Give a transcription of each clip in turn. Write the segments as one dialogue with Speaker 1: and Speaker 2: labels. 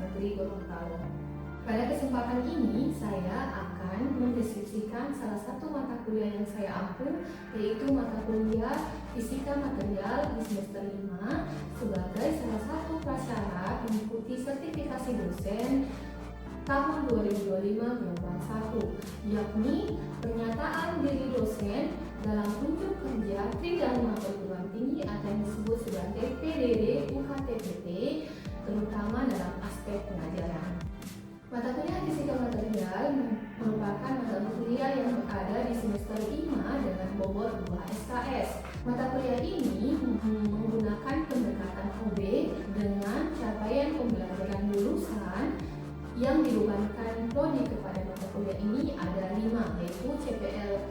Speaker 1: Negeri Gorontalo. Pada kesempatan ini, saya akan mendeskripsikan salah satu mata kuliah yang saya ambil, yaitu mata kuliah Fisika Material di semester 5 sebagai salah satu prasyarat mengikuti sertifikasi dosen tahun 2025 gelombang 1, yakni pernyataan diri dosen dalam unjuk kerja Tridharma Perguruan Tinggi atau yang disebut sebagai PDD UKTPT, terutama dalam aspek pengajaran. Mata kuliah Fisika Material merupakan mata kuliah yang berada di semester 5 dengan bobot 2 SKS. Mata kuliah ini menggunakan pendekatan OB dengan capaian pembelajaran lulusan yang dibebankan prodi kepada mata kuliah ini ada 5, yaitu CPL.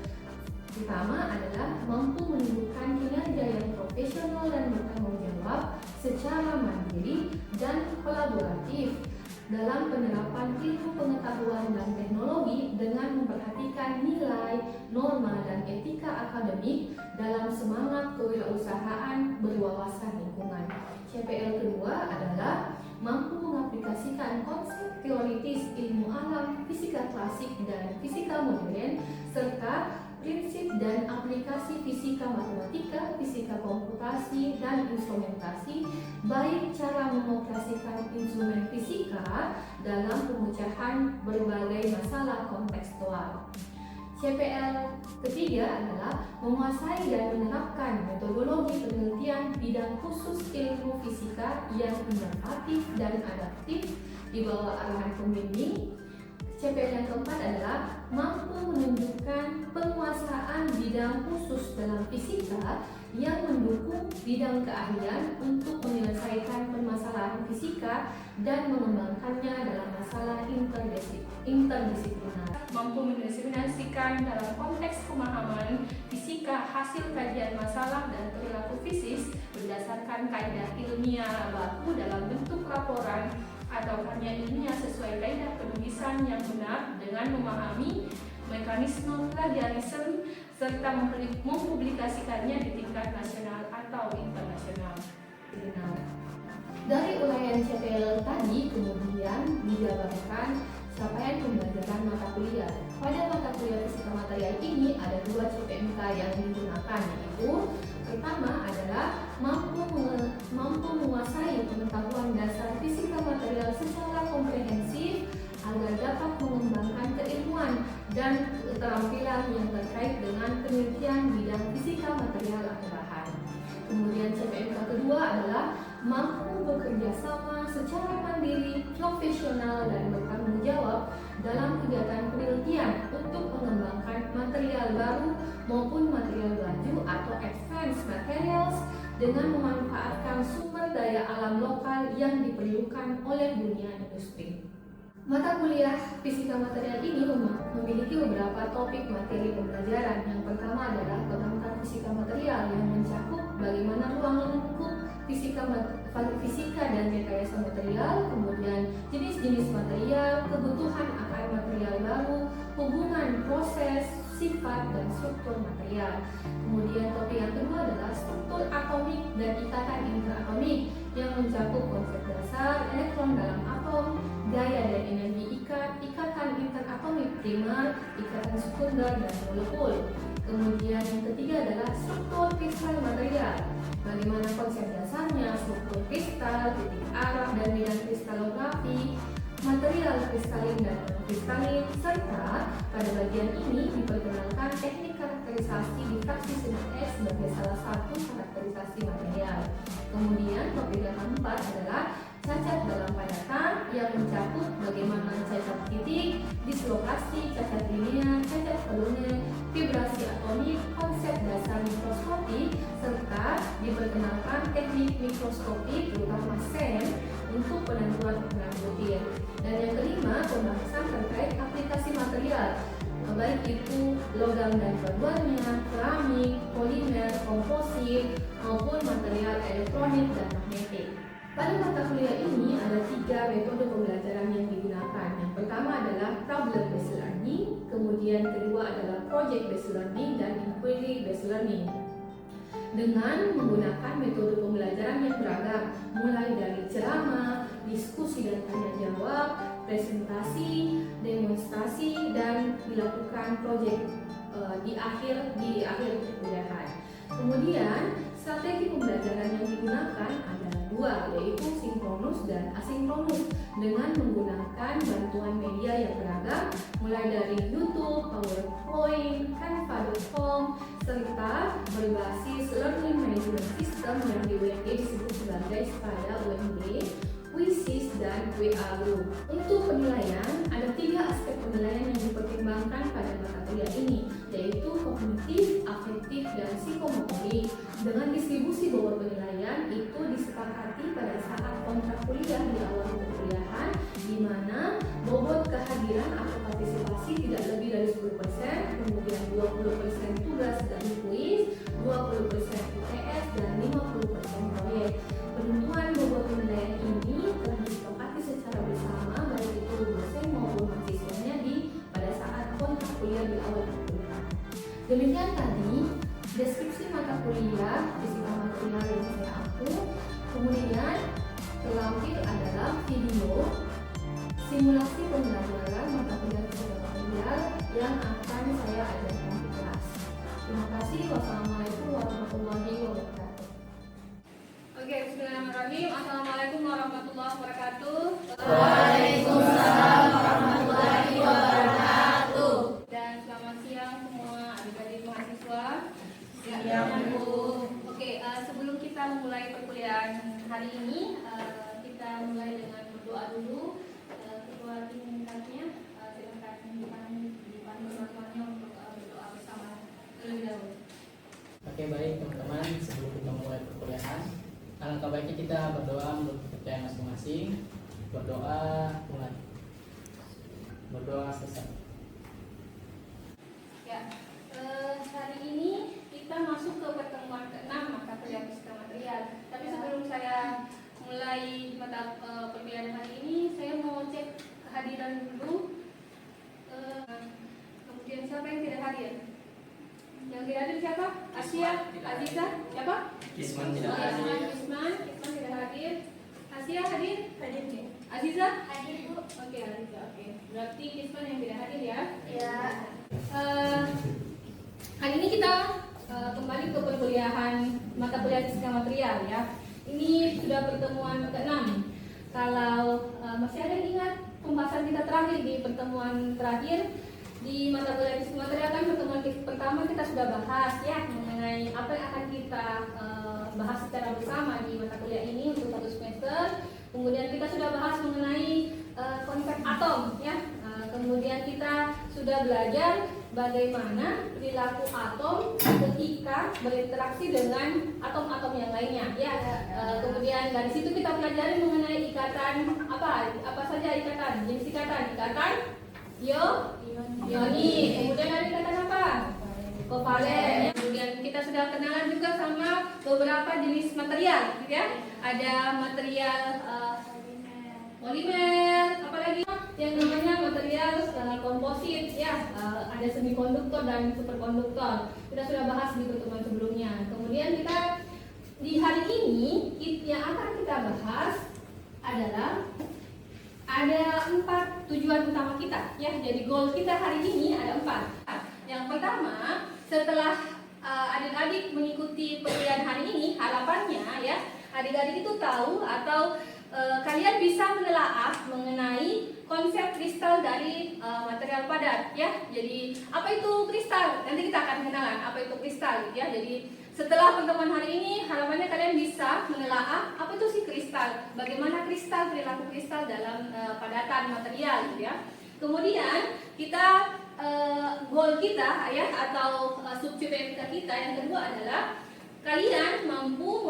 Speaker 1: Pertama adalah mampu menunjukkan kinerja yang profesional dan bertanggung jawab secara mandiri dan kolaboratif dalam penerapan ilmu pengetahuan dan teknologi dengan memperhatikan nilai, norma, dan etika akademik dalam semangat kewirausahaan berwawasan lingkungan. CPL kedua adalah mampu mengaplikasikan konsep teoritis ilmu alam, fisika klasik, dan fisika modern, serta prinsip dan aplikasi fisika matematika, fisika komputasi, dan instrumentasi, baik cara mengoperasikan instrumen fisika dalam pemecahan berbagai masalah kontekstual. CPL ketiga adalah menguasai dan menerapkan metodologi penelitian bidang khusus ilmu fisika yang inovatif dan adaptif di bawah arahan pembimbing. CPL yang keempat adalah mampu menunjukkan penguasaan bidang khusus dalam fisika yang mendukung bidang keahlian untuk menyelesaikan permasalahan fisika dan mengembangkannya dalam masalah interdisiplinar. Mampu mendisiplinasikan dalam konteks pemahaman fisika hasil kajian masalah dan perilaku fisis berdasarkan kaidah ilmiah baku dalam bentuk laporan atau karya ilmiah sesuai kaidah penulisan yang benar dengan memahami mekanisme plagiarisme serta mempublikasikannya di tingkat nasional atau internasional. Dari uraian CPL tadi kemudian dijabarkan capaian pembelajaran mata kuliah. Pada mata kuliah Fisika Material ini ada 2 CPMK yang digunakan, yaitu pertama adalah mampu menguasai pengetahuan dasar fisika material secara komprehensif agar dapat mengembangkan keilmuan dan keterampilan yang terkait dengan penelitian bidang fisika material atau bahan. Kemudian CPMK kedua adalah mampu bekerja sama secara mandiri, profesional, dan bertanggung jawab dalam kegiatan penelitian untuk mengembangkan material baru maupun material laju atau advanced materials dengan memanfaatkan sumber daya alam lokal yang diperlukan oleh dunia industri. Mata kuliah Fisika Material ini memiliki beberapa topik materi pembelajaran. Yang pertama adalah penerapan fisika material yang mencakup bagaimana ruang lingkup fisika dan rekayasa material, kemudian jenis-jenis material, kebutuhan akan material baru, hubungan proses, sifat, dan struktur material. Kemudian topik yang kedua adalah struktur atomik dan ikatan interatomik yang mencakup konsep dasar elektron dalam atom, gaya dan energi ikat, ikatan interatomik primer, ikatan sekunder, dan molekul. Kemudian yang ketiga adalah struktur kristal material. Bagaimana konsep dasarnya, struktur kristal, titik arah dan bidang kristalografi, material kristalin dan non-kristalin, serta pada bagian ini diperkenalkan teknik karakterisasi difraksi sintetis sebagai salah satu karakterisasi material. Kemudian topik yang keempat adalah cacat dalam padatan yang mencakup bagaimana cacat titik, dislokasi, cacat linear, cacat volume, vibrasi atomik, konsep dasar mikroskopi, serta diperkenalkan teknik mikroskopi terutama SEM untuk penentuan ukuran butir. Dan yang kelima, pembahasan terkait aplikasi material, baik itu logam dan berwarna, keramik, polimer, komposit, maupun material elektronik dan magnetik. Pada mata kuliah ini ada 3 metode pembelajaran yang digunakan. Yang pertama adalah problem based learning, kemudian kedua adalah project based learning, dan inquiry based learning. Dengan menggunakan metode pembelajaran yang beragam, mulai dari ceramah, diskusi dan tanya jawab, presentasi, demonstrasi, dan dilakukan proyek di akhir perkuliahan. Kemudian strategi pembelajaran yang digunakan adalah dua, yaitu sinkronus dan asinkronus, dengan menggunakan bantuan media yang beragam, mulai dari YouTube, PowerPoint, Canva.com, serta berbasis Learning Management System yang di UMD disebut sebagai SPADA UMD, Quizzes, dan WA Group. Untuk penilaian, ada 3 aspek penilaian yang dipertimbangkan pada mata kuliah ini, yaitu kognitif, afektif, dan psikomotorik. Dengan distribusi bobot penilaian itu disepakati pada saat kontrak kuliah di awal perkuliahan, di mana bobot kehadiran atau partisipasi tidak lebih dari 10%, kemudian 20% tugas dan kuis, 20% UTS, dan 50% proyek. Penentuan bobot penilaian ini telah disepakati secara bersama baik itu dosen maupun mahasiswanya pada saat kontrak kuliah di awal perkuliahan. Demikian tadi deskripsi mata kuliah fisika material yang saya ampu. Kemudian terlampir adalah video simulasi pembelajaran mata kuliah fisika material yang akan saya ajarkan di kelas. Terima kasih. Wassalamualaikum warahmatullahi wabarakatuh.
Speaker 2: Oke, bismillahirrahmanirrahim. Assalamualaikum warahmatullahi wabarakatuh.
Speaker 3: Waalaikumsalam warahmatullahi wabarakatuh.
Speaker 2: Dan selamat siang semua adik-adik mahasiswa.
Speaker 3: Siang, Bu.
Speaker 2: Oke, sebelum kita memulai perkuliahan hari ini, kita mulai dengan berdoa dulu. Ketua tingkatnya, silakan dipandu teman-temannya untuk berdoa bersama terlebih dahulu.
Speaker 3: Oke, baik teman-teman, sebelum kita mulai perkuliahan, alangkah baiknya kita berdoa menurut kepercayaan masing-masing. Berdoa selesai.
Speaker 2: Ya, hari ini kita masuk ke pertemuan ke-6 mata kuliah fisika material. Tapi sebelum saya mulai mata perkuliahan hari ini, saya mau cek kehadiran dulu. Kemudian siapa yang tidak hadir? Yang tidak hadir siapa? Asia, Aziza, siapa?
Speaker 3: Kisman tidak hadir.
Speaker 2: Kisman tidak hadir. Asia hadir? Hadir. Aziza? Hadir, Bu. Oke, Aziza. Oke. Berarti Kisman yang tidak hadir ya?
Speaker 1: Ya.
Speaker 2: Hari ini kita kembali ke perkuliahan mata kuliah fisika material ya. Ini sudah pertemuan ke-6. Kalau masih ada yang ingat pembahasan kita terakhir di pertemuan terakhir di mata kuliah fisika material, kan pertemuan pertama kita sudah bahas ya mengenai apa yang akan kita bahas secara bersama di mata kuliah ini untuk 1 semester. Kemudian kita sudah bahas mengenai konsep atom ya. Kemudian kita sudah belajar bagaimana perilaku atom ketika berinteraksi dengan atom-atom yang lainnya ya. Kemudian dari situ kita pelajari mengenai ikatan apa saja ikatan, jenis ikatan ioni. Kemudian ada ikatan apa? Kovalen. Kemudian kita sudah kenalan juga sama beberapa jenis material gitu ya. Ada material polimer, apalagi yang namanya material komposit ya, ada semikonduktor dan superkonduktor. Kita sudah bahas di pertemuan sebelumnya. Kemudian kita di hari ini yang akan kita bahas adalah ada 4 tujuan utama kita ya. Jadi goal kita hari ini ada 4. Yang pertama, setelah adik-adik mengikuti perkuliahan hari ini, harapannya ya adik-adik itu tahu atau kalian bisa menelaah mengenai konsep kristal dari material padat ya. Jadi apa itu kristal? Nanti kita akan kenalan apa itu kristal ya. Jadi setelah pertemuan hari ini harapannya kalian bisa menelaah apa itu sih kristal, bagaimana kristal, perilaku kristal dalam padatan material gitu ya. Kemudian kita goal kita ya atau subjek kita yang kedua adalah kalian mampu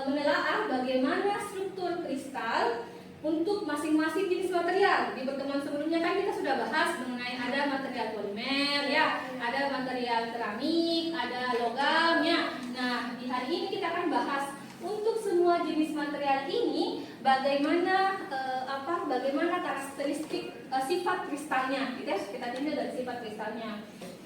Speaker 2: menelaah bagaimana struktur kristal untuk masing-masing jenis material. Di pertemuan sebelumnya kan kita sudah bahas mengenai ada material polimer ya, ada material keramik, ada logam ya. Nah, di hari ini kita akan bahas untuk semua jenis material ini bagaimana bagaimana karakteristik sifat kristalnya gitu ya. Kita tinjau dari sifat kristalnya.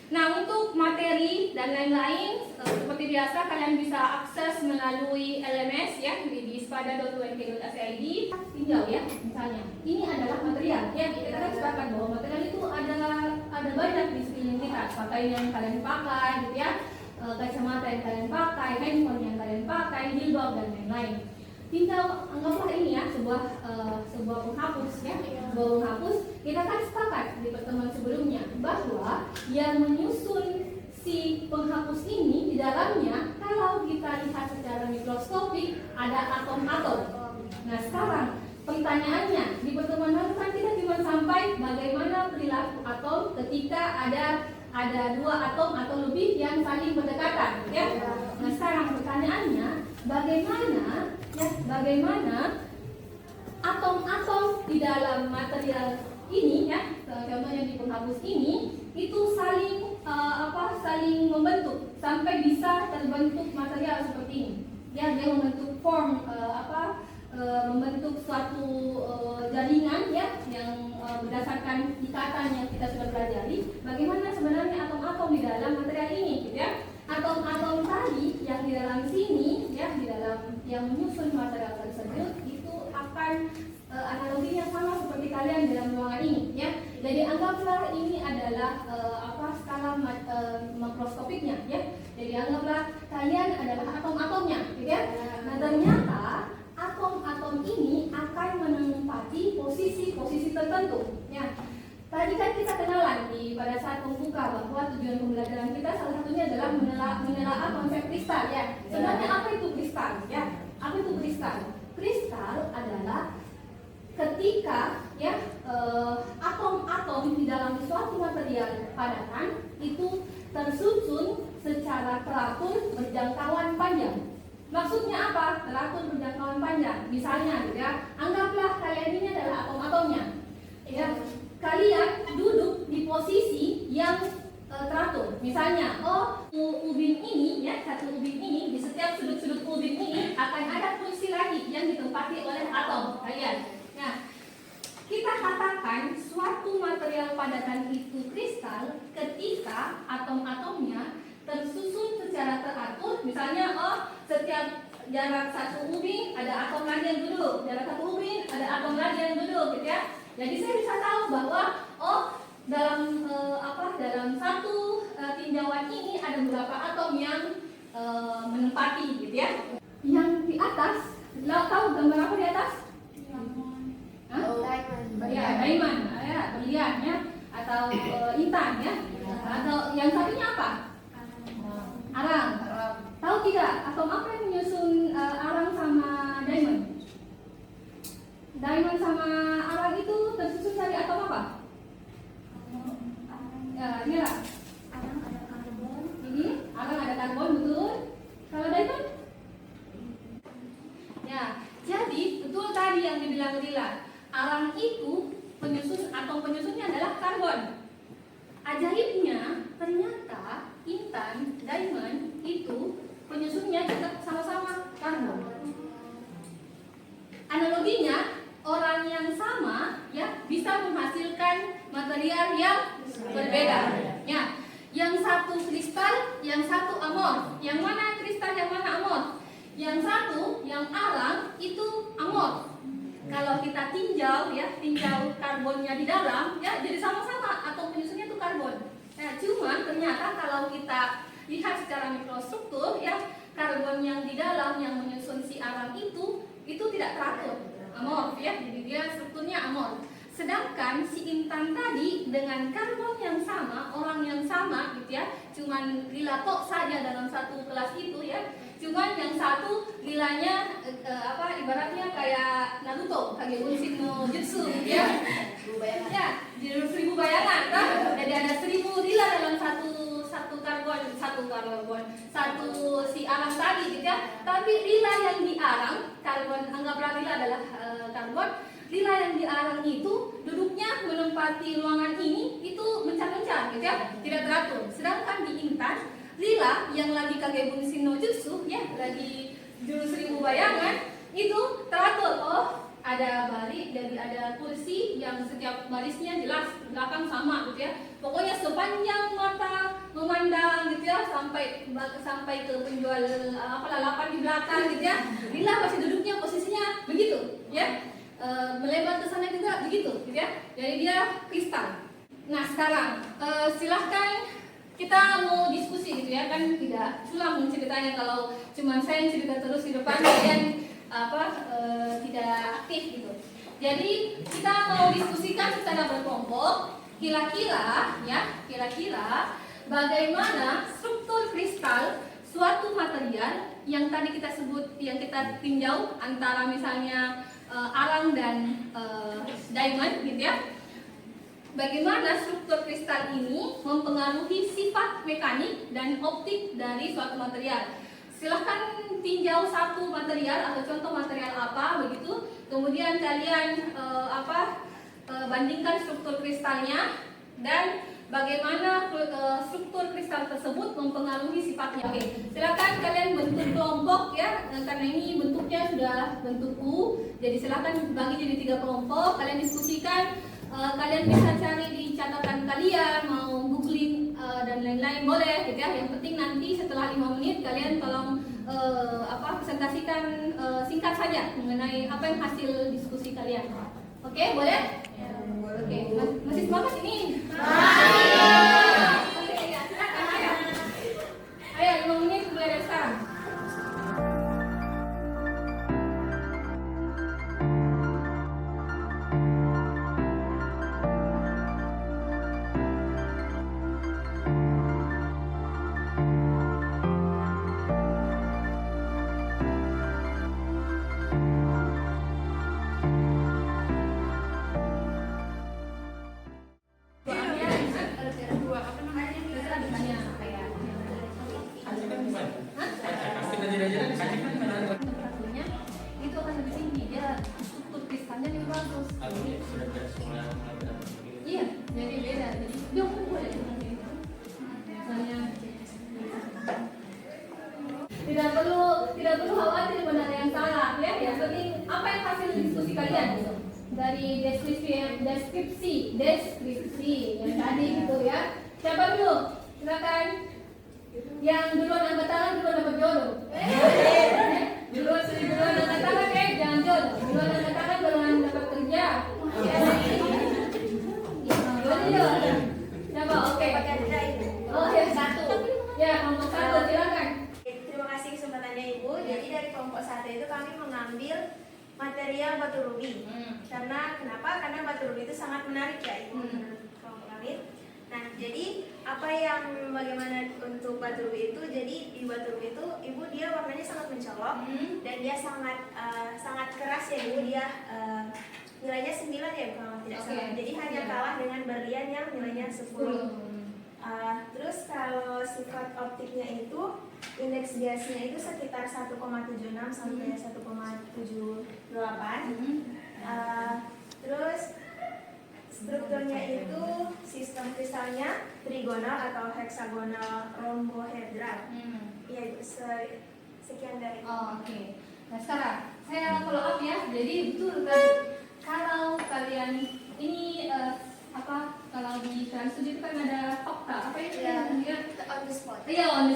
Speaker 2: Nah, untuk materi dan lain-lain seperti biasa kalian bisa akses melalui LMS ya di ispada.unk.ac.id tinjau ya, misalnya ini adalah material ya, kita kan sepakat bahwa material itu ada banyak di sekeliling kita, pakaian yang kalian pakai gitu ya, kacamata yang kalian pakai, handphone yang kalian pakai, jilbab dan lain-lain. Tinjau, anggaplah ini ya sebuah penghapus ya, sebuah penghapus. Kita kan sepakat di pertemuan sebelumnya bahwa yang menyusun si penghapus ini di dalamnya, kalau kita lihat secara mikroskopik ada atom-atom. Nah sekarang pertanyaannya, di pertemuan lalu kan kita cuma sampai bagaimana perilaku atom ketika ada dua atom atau lebih yang saling berdekatan ya. Nah sekarang pertanyaannya, bagaimana atom-atom di dalam material ini ya, contohnya di penghapus ini itu saling membentuk sampai bisa terbentuk material seperti ini ya, dia membentuk form membentuk suatu jaringan ya yang berdasarkan ikatan yang kita sudah pelajari. Bagaimana sebenarnya atom-atom di dalam material ini gitu ya. Atom-atom tadi yang di dalam sini ya, di dalam yang menyusun material tersebut itu akan analoginya sama seperti kalian di dalam ruangan ini ya. Jadi anggaplah ini adalah skala makroskopiknya ya. Jadi anggaplah kalian adalah atom-atomnya gitu ya. Nah ternyata atom-atom ini akan menempati posisi tertentu ya. Tadi kan kita kenalan pada saat membuka bahwa tujuan pembelajaran kita salah satunya adalah menelaah konsep kristal ya. Sebenarnya apa itu kristal ya? Apa itu kristal? Kristal adalah ketika ya atom-atom di dalam suatu material padatan itu tersusun secara teratur berjangkauan panjang. Maksudnya apa? Teratur berjangkauan panjang. Misalnya gitu ya, anggaplah kalian ini adalah atom-atomnya. Ya, kalian duduk di posisi yang teratur. Misalnya, ubin ini ya, satu ubin ini di setiap sudut-sudut ubin ini akan ada kursi lagi yang ditempati oleh atom kalian. Nah, kita katakan suatu material padatan itu kristal ketika atom-atomnya tersusun secara teratur. Misalnya, setiap jarak satu ubin ada atom lagi yang duduk, jarak satu ubin ada atom lagi yang duduk, gitu ya. Jadi saya bisa tahu bahwa dalam satu tinjauan ini ada beberapa atom yang menempati, gitu ya. Yang di atas, tahu gambar apa di atas? Diamond, ya, berlian ya, atau intan ya, atau yang satunya apa? Arang. Tahu tidak atom apa yang menyusun arang sama diamond? Diamond sama arang itu tersusun dari atom apa? Ini lah.
Speaker 4: Arang ada karbon.
Speaker 2: Arang ada karbon, betul. Kalau diamond? Ya, jadi betul tadi yang dibilang Lila. Arang itu atom penyusunnya adalah karbon. Ajaibnya ternyata intan, diamond itu penyusunnya juga sama-sama karbon. Analoginya, orang yang sama ya bisa menghasilkan material yang berbeda. Ya, yang satu kristal, yang satu amor. Yang mana kristal, yang mana amor? Yang satu, yang arang itu amor. Kalau kita tinjau karbonnya di dalam, ya jadi sama-sama atom penyusunnya itu karbon. Nah, cuman ternyata kalau kita lihat secara mikrostruktur, ya karbon yang di dalam yang menyusun si arang itu tidak teratur, amorf ya, jadi dia strukturnya amorf. Sedangkan si intan tadi dengan karbon yang sama, orang yang sama gitu ya, cuman Lila tok saja dalam satu kelas itu ya. Cuman yang satu Lilanya ibaratnya kayak Naruto, Kagebunshin no Jutsu ya. Ya, 1000 bayangan kan? Jadi ada 1000 Lila dalam satu si arang tadi gitu ya. Tapi Lila yang di arang, karbon, anggaplah Lila adalah karbon. Lila yang di arang itu duduknya menempati ruangan ini itu mencar-mencar gitu ya, tidak teratur. Sedangkan di intan, Lila yang lagi Kagebunshin no Jutsu ya, lagi jurus 1000 bayangan itu teratur. Ada balik, jadi ada kursi yang setiap barisnya jelas belakang sama gitu ya. Pokoknya sepanjang mata memandang gitu ya, sampai ke penjual lalapan di belakang gitu ya. Lila masih duduknya posisi begitu, ya. Melebar ke sana juga begitu, gitu ya. Jadi dia kristal. Nah sekarang silahkan kita mau diskusi gitu ya, kan tidak sulam ceritanya kalau cuma saya yang cerita terus di depan dan tidak aktif gitu. Jadi kita mau diskusikan secara berkelompok, kira-kira bagaimana struktur kristal suatu material yang tadi kita sebut, yang kita tinjau antara misalnya arang dan diamond gitu ya. Bagaimana struktur kristal ini mempengaruhi sifat mekanik dan optik dari suatu material. Silahkan tinjau satu material atau contoh material apa begitu, kemudian kalian bandingkan struktur kristalnya dan bagaimana struktur kristal tersebut mempengaruhi sifatnya. Oke, silakan kalian bentuk kelompok ya, karena ini bentuknya sudah bentuk U. Jadi silakan bagi jadi 3 kelompok, kalian diskusikan. Kalian bisa cari di catatan kalian, mau googling dan lain-lain boleh gitu ya. Yang penting nanti setelah 5 menit kalian tolong presentasikan singkat saja mengenai apa yang hasil diskusi kalian. Oke, boleh? Oke, masih semangat ini? Oke, ya, silakan, ayo 5 menit mulai dari sekarang. Itu akan lebih tinggi, dia struktur kristalnya lebih bagus. Iya, jadi beda. Jadi dia boleh misalnya tidak perlu khawatir benar yang salah ya. Yang penting apa yang hasil diskusi kalian gitu. Dari deskripsi yang tadi gitu ya. Siapa dulu? Silakan. Yang duluan angkat tangan duluan dapat jodoh. Duluan angkat tangan jangan jodoh. Duluan angkat tangan duluan dapat kerja. Jodoh. Siapa? Oke. Oh ya, 1. Ya, kelompok 1 silakan.
Speaker 4: Terima kasih kesempatannya Ibu. Jadi dari kelompok 1 itu kami mengambil material batu rubi. Karena kenapa? Karena batu rubi itu sangat menarik ya Ibu menurut kelompok kami. Nah, jadi bagaimana untuk batu rubi itu? Jadi di batu rubi itu Ibu dia warnanya sangat mencolok dan dia sangat keras ya Ibu. Dia nilainya 9 ya kalau tidak salah. Jadi hanya kalah dengan berlian yang nilainya 10. Terus kalau sifat optiknya itu indeks biasnya itu sekitar 1,76 sampai 1,78. Terus strukturnya itu sistem kristalnya trigonal atau heksagonal rombohedral. Iya itu sekian dari.
Speaker 2: Oke. Nah sekarang saya follow up ya. Jadi betul kalau kalian ini kalau di trans studi itu kan ada fakta apa itu namanya
Speaker 4: On the spot.
Speaker 2: Iya on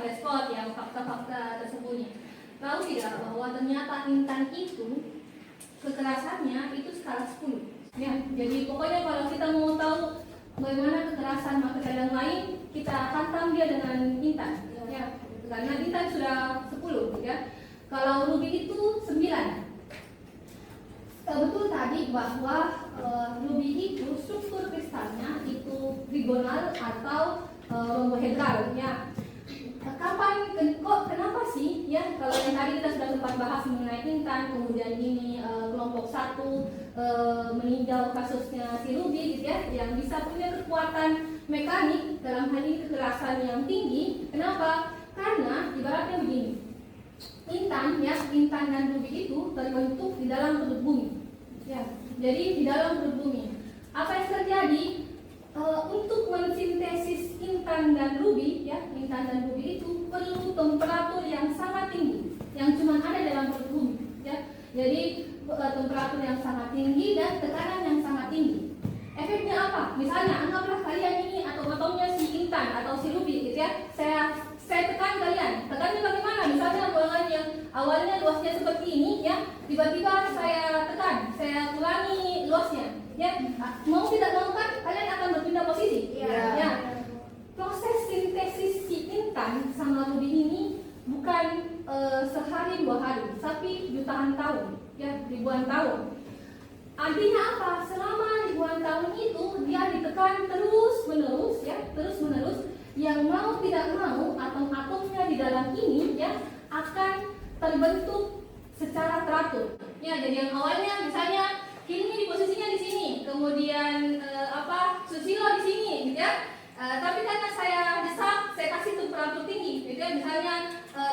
Speaker 2: the spot yang fakta-fakta tersembunyi. Tahu tidak bahwa ternyata intan itu kekerasannya itu skala 10. Ya, jadi pokoknya kalau kita mau tahu bagaimana kekerasan material yang lain, kita hantam dia dengan intan. Ya, karena intan sudah 10 ya. Kalau ruby itu 9. Betul tadi bahwa ruby itu struktur kristalnya itu trigonal atau rombohedral ya. Kenapa sih ya kalau yang tadi kita sudah sempat bahas mengenai intan, kemudian ini kelompok 1 meninjau kasusnya si ruby gitu ya, yang bisa punya kekuatan mekanik dalam hal ini kekerasan yang tinggi. Kenapa? Karena ibaratnya begini, intan dan ruby itu terbentuk di dalam perut bumi. Ya, jadi di dalam perut bumi. Apa yang terjadi? Untuk mensintesis intan dan ruby itu perlu temperatur yang sangat tinggi, yang cuma ada dalam perut bumi. Ya, jadi temperatur yang sangat tinggi dan tekanan yang sangat tinggi. Efeknya apa? Misalnya anggaplah kalian ini atomnya si intan atau si ruby gitu ya. Saya tekan kalian. Tekannya bagaimana? Misalnya ruangan yang awalnya luasnya seperti ini ya tiba-tiba saya tekan, saya kurangi luasnya, ya mau tidak mau kan kalian akan berpindah posisi. Ya. Proses sintesis si intan sama ruby ini bukan sehari 2 hari, tapi jutaan tahun, ya ribuan tahun. Artinya apa? Selama ribuan tahun itu dia ditekan terus menerus, ya terus menerus. Yang mau tidak mau atom-atomnya di dalam ini ya akan terbentuk secara teratur. Ya, jadi yang awalnya misalnya ini posisinya di sini, kemudian Susilo di sini, gitu ya. Tapi karena saya desak, saya kasih temperatur tinggi, gitu ya. Misalnya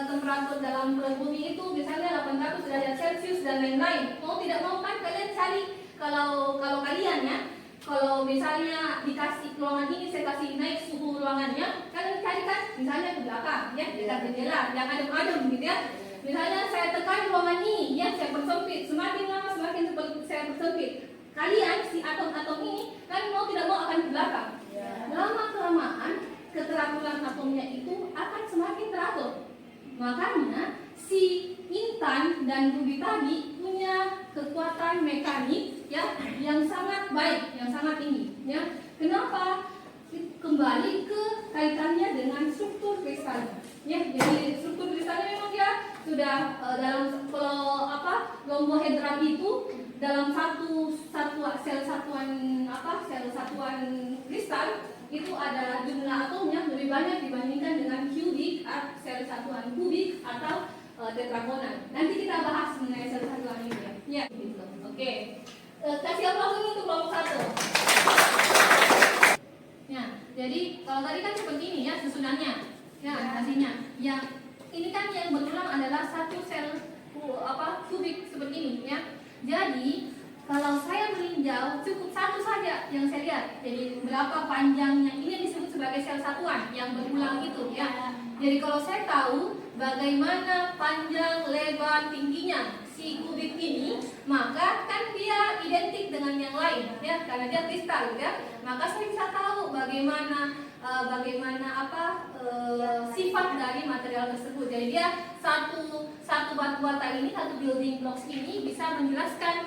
Speaker 2: temperatur dalam perut bumi itu misalnya 800 derajat Celcius dan lain-lain. Mau tidak mau kan kalian cari kalau kalian ya. Kalau misalnya dikasih ruangan ini, saya kasih naik suhu ruangannya, kalian carikan misalnya ke belakang, ya dekat jendela, yang adem-adem gitu ya. Misalnya saya tekan ruangan ini, ya saya persempit, semakin lama semakin saya persempit. Kalian si atom-atom ini kan mau tidak mau akan ke belakang. Lama kelamaan keteraturan atomnya itu akan semakin teratur. Makanya si intan dan ruby tadi punya kekuatan mekanik ya yang sangat baik, yang sangat tinggi. Ya, kenapa? Kembali ke kaitannya dengan struktur kristalnya. Ya, jadi struktur kristalnya memang dia sudah dalam rhombohedra itu dalam sel satuan kristal itu ada jumlah atomnya lebih banyak dibandingkan dengan kubik, sel satuan kubik atau tetragonal. Nanti kita bahas mengenai sel satuan ini ya. Ya, gitu. Oke. Kasih aplaus dulu untuk kelompok 1. Ya, jadi kalau tadi kan seperti ini ya susunannya. Ya, hasilnya. Yang ini kan yang berulang adalah satu sel kubik seperti ini ya. Jadi kalau saya meninjau cukup satu saja yang saya lihat. Jadi berapa panjangnya ini disebut sebagai sel satuan yang berulang itu ya. Jadi kalau saya tahu bagaimana panjang, lebar, tingginya si kubik ini, maka kan dia identik dengan yang lain ya karena dia kristal ya. Maka saya bisa tahu bagaimana sifat dari material tersebut. Jadi dia satu batu bata ini, satu building blocks ini bisa menjelaskan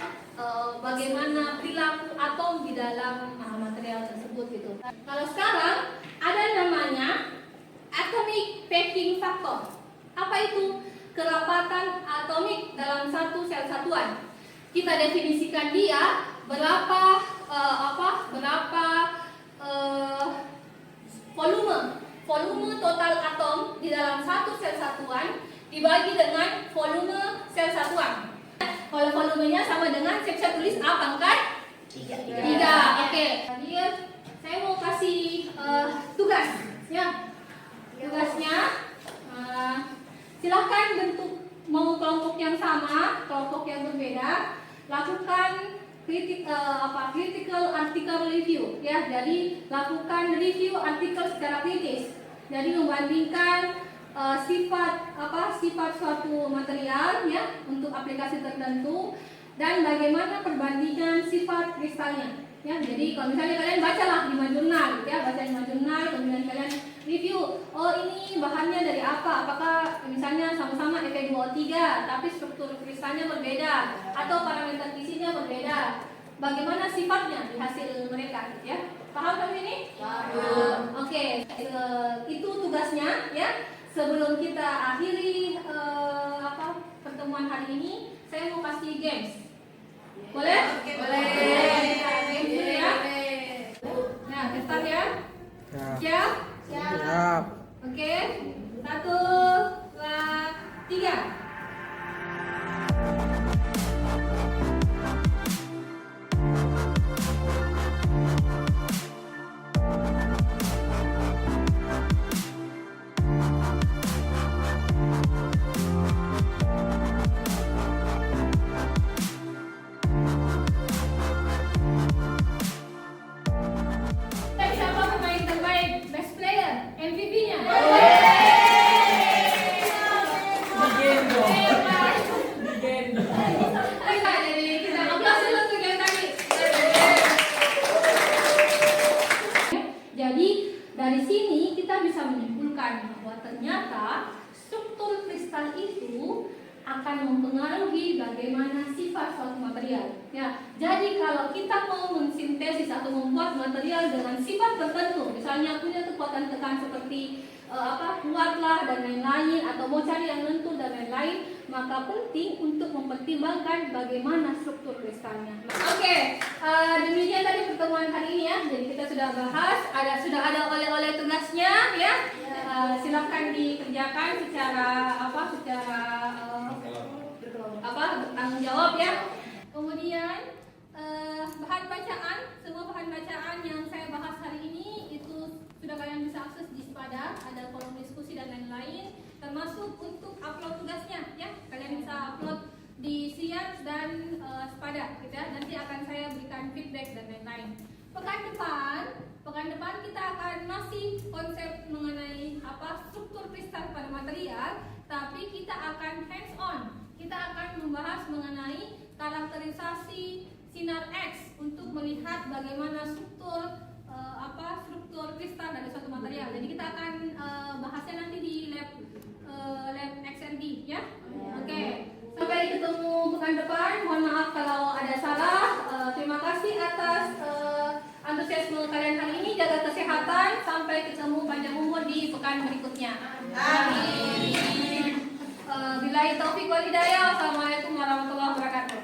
Speaker 2: bagaimana perilaku atom di dalam material tersebut gitu. Kalau sekarang ada namanya atomic packing factor. Apa itu? Kerapatan atomik dalam satu sel satuan. Kita definisikan dia berapa volume total atom di dalam satu sel satuan dibagi dengan volume sel satuan. Kalau volumenya sama dengan saya tulis A pangkat 3. Oke. Jadi saya mau kasih tugas ya. Tugasnya silahkan bentuk mau kelompok yang sama, kelompok yang berbeda, lakukan critical article review ya. Jadi lakukan review artikel secara kritis. Jadi membandingkan sifat suatu material ya untuk aplikasi tertentu dan bagaimana perbandingan sifat kristalnya. Ya, jadi kalau misalnya kalian bacalah 5 jurnal ya, baca 5 jurnal kemudian kalian review, oh ini bahannya dari apa? Apakah misalnya sama-sama Fe2O3 tapi struktur kristalnya berbeda atau parameter isinya berbeda. Bagaimana sifatnya di hasil mereka gitu ya. Paham kami ini? Paham. Oke, itu tugasnya ya. Sebelum kita akhiri pertemuan hari ini, saya mau kasih games. Boleh? Boleh. Games dulu ya. Nah, kita start ya. Siap? Siap. Oke. 1, 2, 3. akan mempengaruhi bagaimana sifat suatu material. Ya, jadi kalau kita mau mensintesis atau membuat material dengan sifat tertentu, misalnya punya kekuatan tekan seperti kuatlah dan lain-lain, atau mau cari yang lentur dan lain-lain, maka penting untuk mempertimbangkan bagaimana struktur kristalnya. Oke, demikian tadi pertemuan hari ini ya. Jadi kita sudah bahas, sudah ada oleh-oleh tugasnya ya. Silakan dikerjakan secara bertanggung jawab ya. Kemudian bahan bacaan, semua bahan bacaan yang saya bahas hari ini itu sudah kalian bisa akses di Spada, ada kolom diskusi dan lain-lain, termasuk untuk upload tugasnya ya. Kalian bisa upload di Siap dan Spada gitu ya. Nanti akan saya berikan feedback dan lain-lain. Pekan depan kita akan masih konsep mengenai struktur kristal pada material, tapi kita akan hands on. Kita akan membahas mengenai karakterisasi sinar X untuk melihat bagaimana struktur kristal dari suatu material. Jadi kita akan bahasnya nanti di lab XRD ya. Oke. Sampai ketemu pekan depan. Mohon maaf kalau ada salah. Terima kasih atas antusiasme kalian hari ini. Jaga kesehatan. Sampai ketemu panjang umur di pekan berikutnya. Amin. Billahi taufiq wal hidayah. Wassalamualaikum warahmatullahi wabarakatuh.